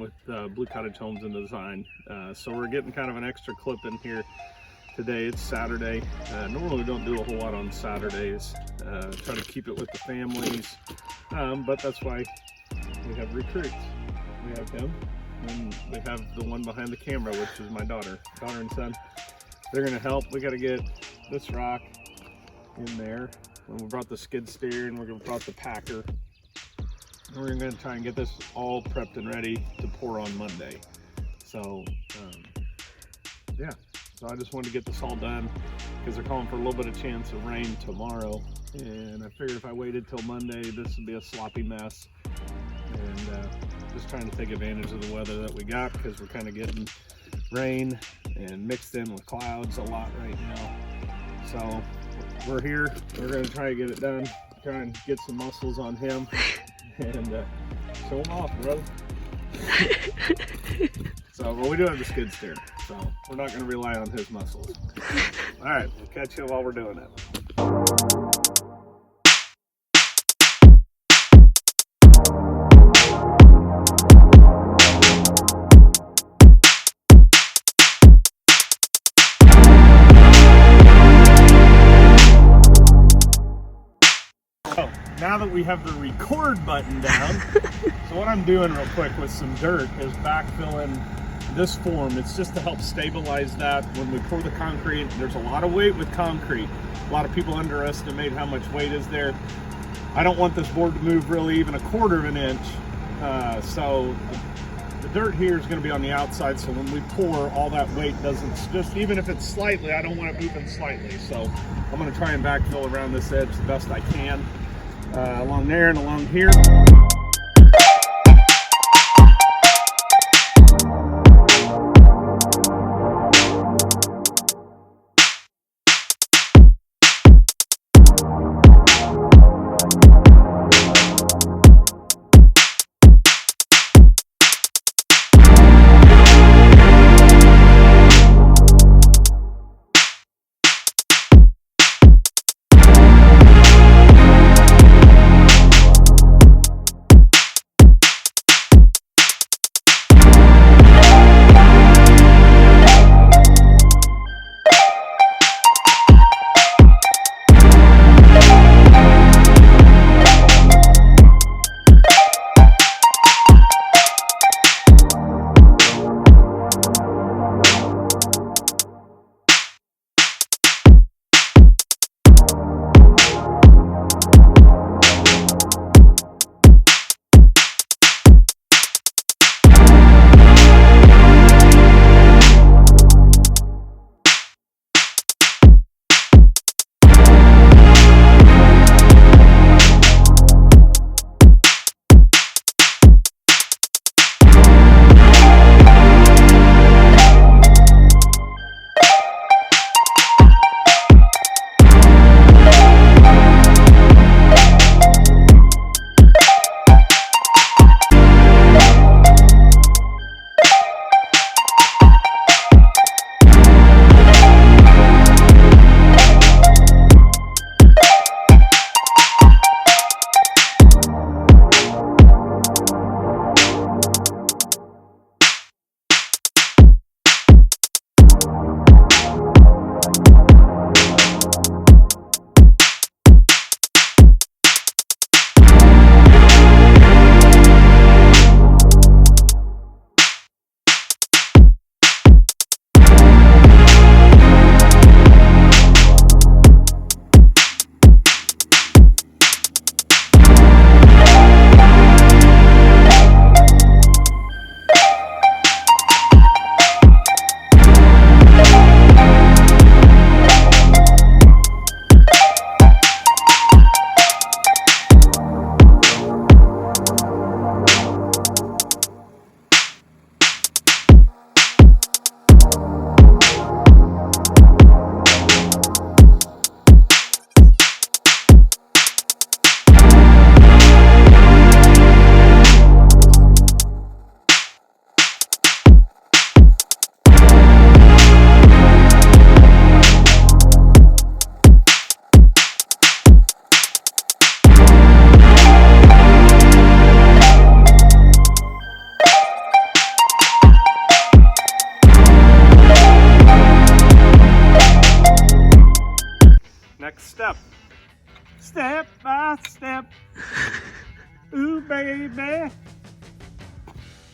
with Blue Cottage Homes and Design. So we're getting kind of an extra clip in here today. It's Saturday. Normally we don't do a whole lot on Saturdays. Try to keep it with the families, but that's why we have recruits. We have him, and we have the one behind the camera, which is my daughter and son. They're gonna help. We gotta get this rock in there. And we brought the skid steer, and we're gonna brought the packer. And we're gonna try and get this all prepped and ready to pour on Monday. So yeah, so I just wanted to get this all done because they're calling for a little bit of chance of rain tomorrow. And I figured if I waited till Monday, this would be a sloppy mess. And just trying to take advantage of the weather that we got, because we're kind of getting rain and mixed in with clouds a lot right now. So we're here. We're going to try to get it done, try and get some muscles on him and show him off, brother. So, but we do have the skid steer, so we're not going to rely on his muscles. All right, we'll catch you while we're doing it. So now that we have the record button down, so what I'm doing real quick with some dirt is backfilling this form. It's just to help stabilize that when we pour the concrete. There's a lot of weight with concrete. A lot of people underestimate how much weight is there. I don't want this board to move really even a quarter of an inch. So the dirt here is going to be on the outside, so when we pour, all that weight doesn't, just even if it's slightly, I don't want it moving slightly. So I'm going to try and backfill around this edge the best I can, along there and along here.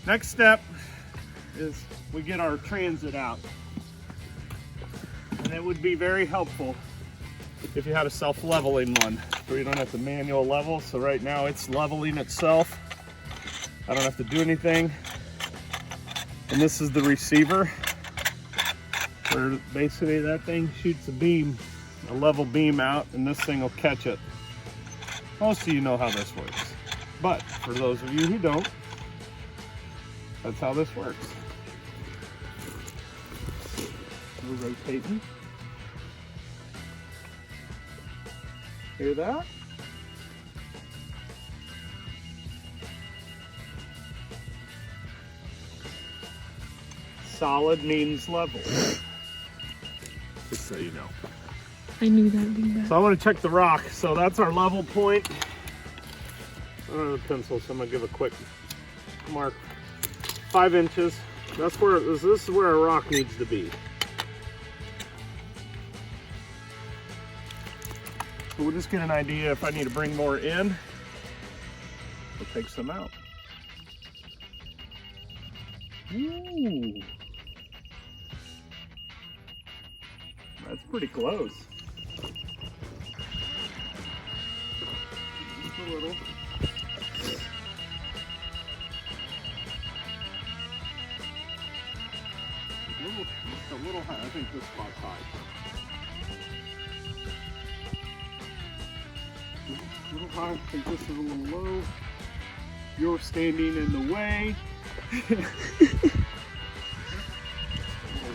Next step is we get our transit out. And it would be very helpful if you had a self-leveling one, where you don't have to manual level. So right now it's leveling itself. I don't have to do anything. And this is the receiver, where basically that thing shoots a beam, a level beam out, and this thing will catch it. Most of you know how this works, but for those of you who don't, that's how this works. We're rotating. Hear that? Solid means level. Just so you know. I knew that being bad. So I want to check the rock. So that's our level point. I don't have a pencil, so I'm gonna give a quick mark. 5 inches. That's where this is where our rock needs to be. So we'll just get an idea if I need to bring more in. We'll take some out. Ooh. That's pretty close. Just a little. Just a little high. I think this spot's high. A little high. I think this is a little low. You're standing in the way. A little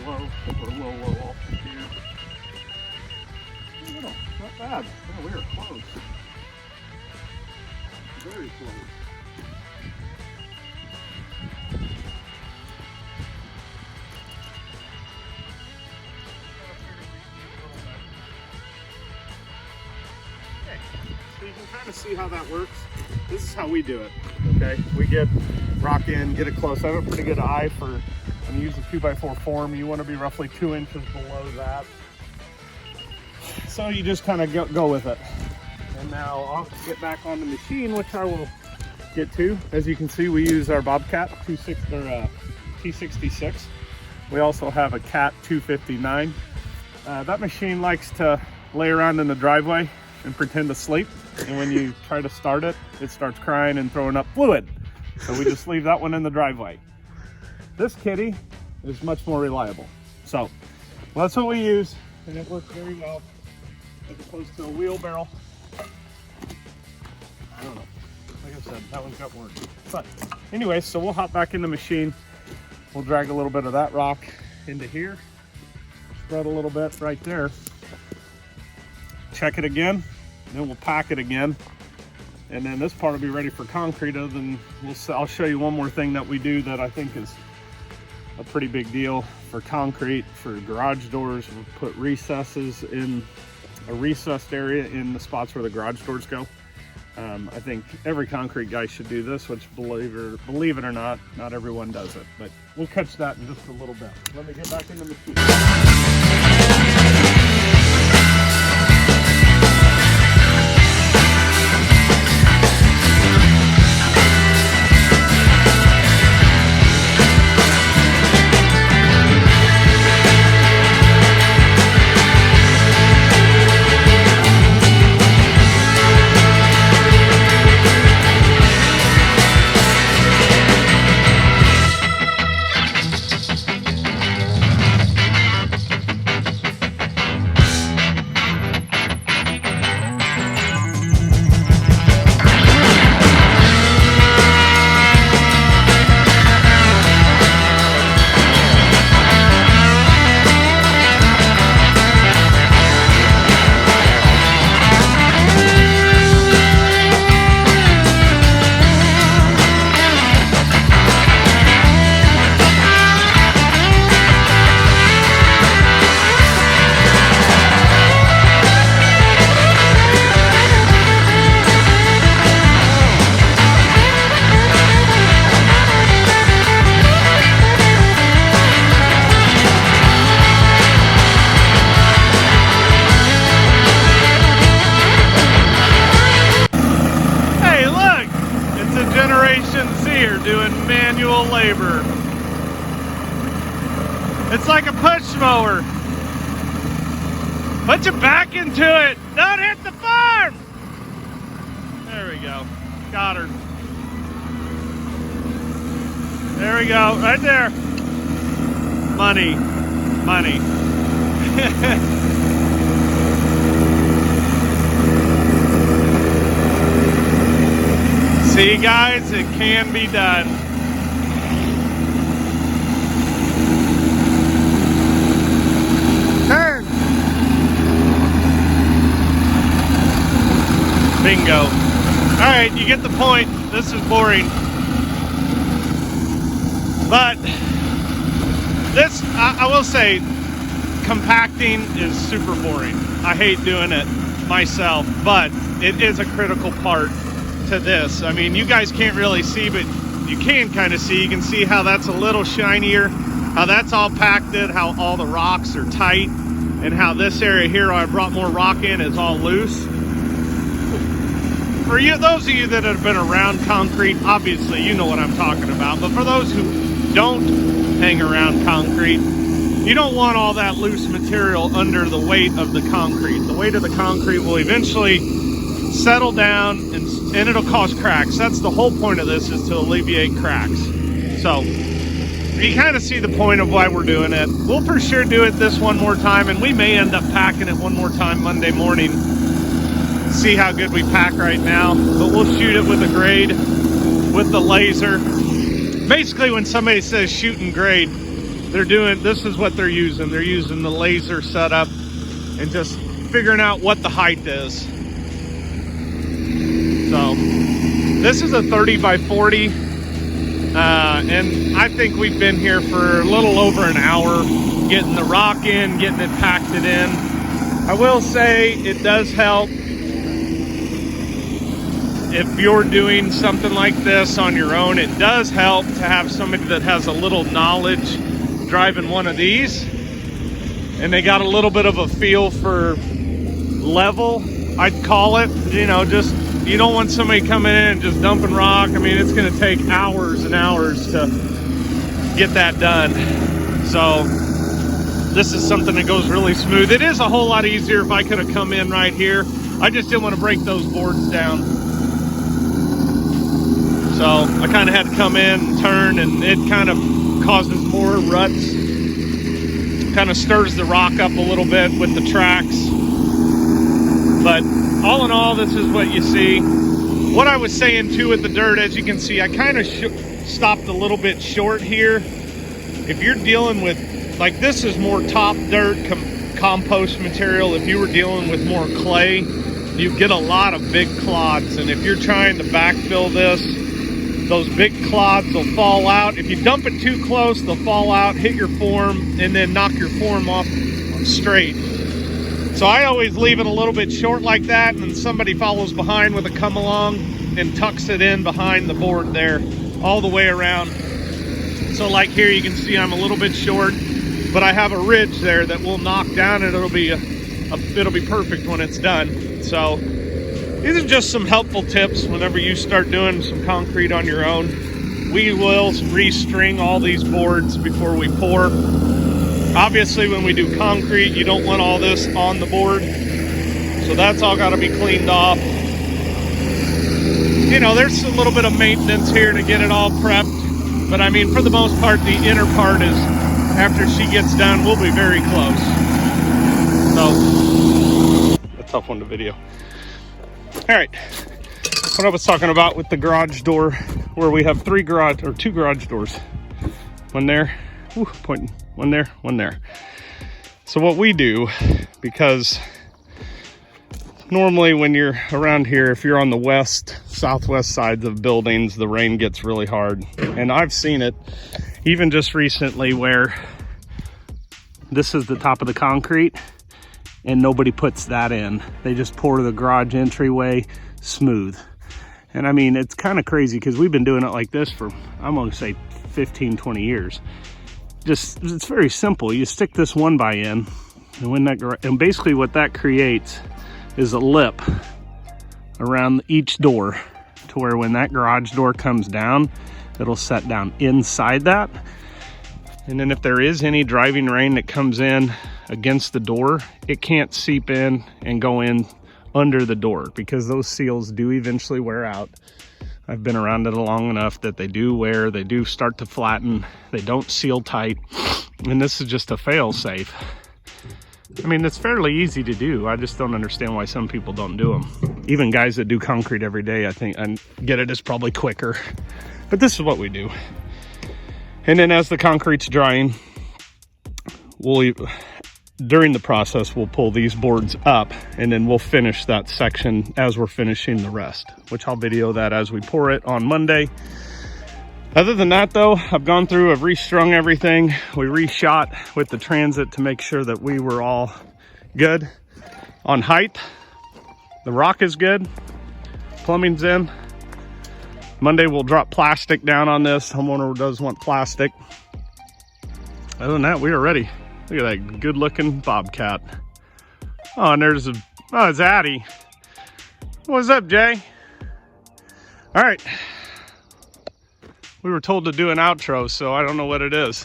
low. We're a little low off here. A little, not bad. Oh, we are close. Very close. So you can kind of see how that works. This is how we do it, okay? We get rock in, get it close. I have a pretty good eye for, when you use a 2x4 form, you want to be roughly 2 inches below that. So you just kind of go with it. And now I'll get back on the machine, which I will get to. As you can see, we use our Bobcat T66. We also have a Cat 259. That machine likes to lay around in the driveway and pretend to sleep. And when you try to start it, it starts crying and throwing up fluid. So we just leave that one in the driveway. This kitty is much more reliable. So that's what we use, and it works very well as opposed to a wheelbarrow. I don't know. Like I said, that one's got work. But anyway, so we'll hop back in the machine. We'll drag a little bit of that rock into here. Spread a little bit right there. Check it again. Then we'll pack it again. And then this part will be ready for concrete. Other than I'll show you one more thing that we do that I think is a pretty big deal for concrete. For garage doors, we'll put recesses in a recessed area in the spots where the garage doors go. I think every concrete guy should do this, which believe it or not everyone does it. But we'll catch that in just a little bit. Let me get back in the machine. push mower. Put your back into it. Don't hit the farm. There we go. Got her. There we go. Right there. Money. Money. See, guys, it can be done. Turn. Bingo. All right, you get the point. This is boring. But this, I will say, compacting is super boring. I hate doing it myself, but it is a critical part to this. I mean, you guys can't really see, but you can kind of see. You can see how that's a little shinier, how that's all packed in, how all the rocks are tight, and how this area here I brought more rock in is all loose. For you, those of you that have been around concrete, obviously you know what I'm talking about, but for those who don't hang around concrete, you don't want all that loose material under the weight of the concrete. The weight of the concrete will eventually settle down and it'll cause cracks. That's the whole point of this, is to alleviate cracks. So you kind of see the point of why we're doing it. We'll for sure do it this one more time, and we may end up packing it one more time Monday morning. See how good we pack right now, but we'll shoot it with a grade, with the laser. Basically, when somebody says shoot and grade, they're doing, this is what they're using. They're using the laser setup and just figuring out what the height is. So this is a 30 by 40, and I think we've been here for a little over an hour, getting the rock in, getting it packed it in. I will say it does help if you're doing something like this on your own. It does help to have somebody that has a little knowledge driving one of these, and they got a little bit of a feel for level, I'd call it. You know, just, you don't want somebody coming in and just dumping rock. I mean, it's going to take hours and hours to get that done. So this is something that goes really smooth. It is a whole lot easier if I could have come in right here. I just didn't want to break those boards down. So I kind of had to come in and turn, and it kind of causes more ruts. Kind of stirs the rock up a little bit with the tracks. But all in all, this is what you see. What I was saying too with the dirt, as you can see, I kind of stopped a little bit short here. If you're dealing with, like, this is more top dirt, compost material. If you were dealing with more clay, you get a lot of big clods. And if you're trying to backfill this, those big clods will fall out. If you dump it too close, they'll fall out, hit your form, and then knock your form off straight. So I always leave it a little bit short like that, and then somebody follows behind with a come along and tucks it in behind the board there, all the way around. So like here, you can see I'm a little bit short, but I have a ridge there that will knock down, and it'll be perfect when it's done. So these are just some helpful tips whenever you start doing some concrete on your own. We will restring all these boards before we pour. Obviously, when we do concrete, you don't want all this on the board. So that's all got to be cleaned off. You know, there's a little bit of maintenance here to get it all prepped. But I mean, for the most part, the inner part is, after she gets done, we'll be very close. So, a tough one to video. All right, what I was talking about with the garage door, where we have two garage doors. One there, pointing, one there, one there. So what we do, because normally when you're around here, if you're on the southwest sides of buildings, the rain gets really hard. And I've seen it even just recently where this is the top of the concrete and nobody puts that in. They just pour the garage entryway smooth. And I mean, it's kind of crazy because we've been doing it like this for, I'm gonna say 15, 20 years. It's very simple. You stick this 1x in, and basically what that creates is a lip around each door, to where when that garage door comes down, it'll set down inside that. And then if there is any driving rain that comes in against the door, it can't seep in and go in under the door, because those seals do eventually wear out. I've been around it long enough that they do wear, they do start to flatten, they don't seal tight, and this is just a fail safe. I mean, it's fairly easy to do. I just don't understand why some people don't do them. Even guys that do concrete every day, I think, I get it, it's probably quicker. But this is what we do. And then as the concrete's drying, during the process, we'll pull these boards up, and then we'll finish that section as we're finishing the rest, which I'll video that as we pour it on Monday. Other than that though, I've gone through, I've restrung everything. We reshot with the Transit to make sure that we were all good on height. The rock is good, plumbing's in. Monday we'll drop plastic down on this. Homeowner does want plastic. Other than that, we are ready. Look at that good looking bobcat. Oh, and there's it's Addie. What's up, Jay? All right. We were told to do an outro, so I don't know what it is.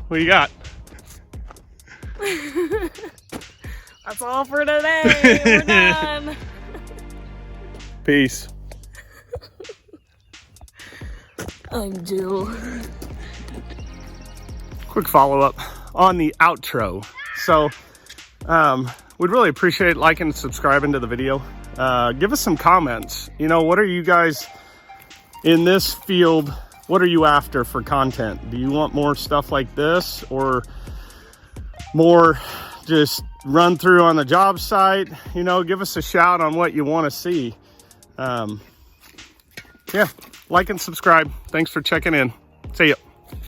What you got? That's all for today. We're done. Peace. I'm Jill. Quick follow-up on the outro. So we'd really appreciate liking and subscribing to the video. Give us some comments. You know, what are you guys in this field, what are you after for content? Do you want more stuff like this, or more just run through on the job site? You know, give us a shout on what you want to see. Yeah, like and subscribe. Thanks for checking in. See ya.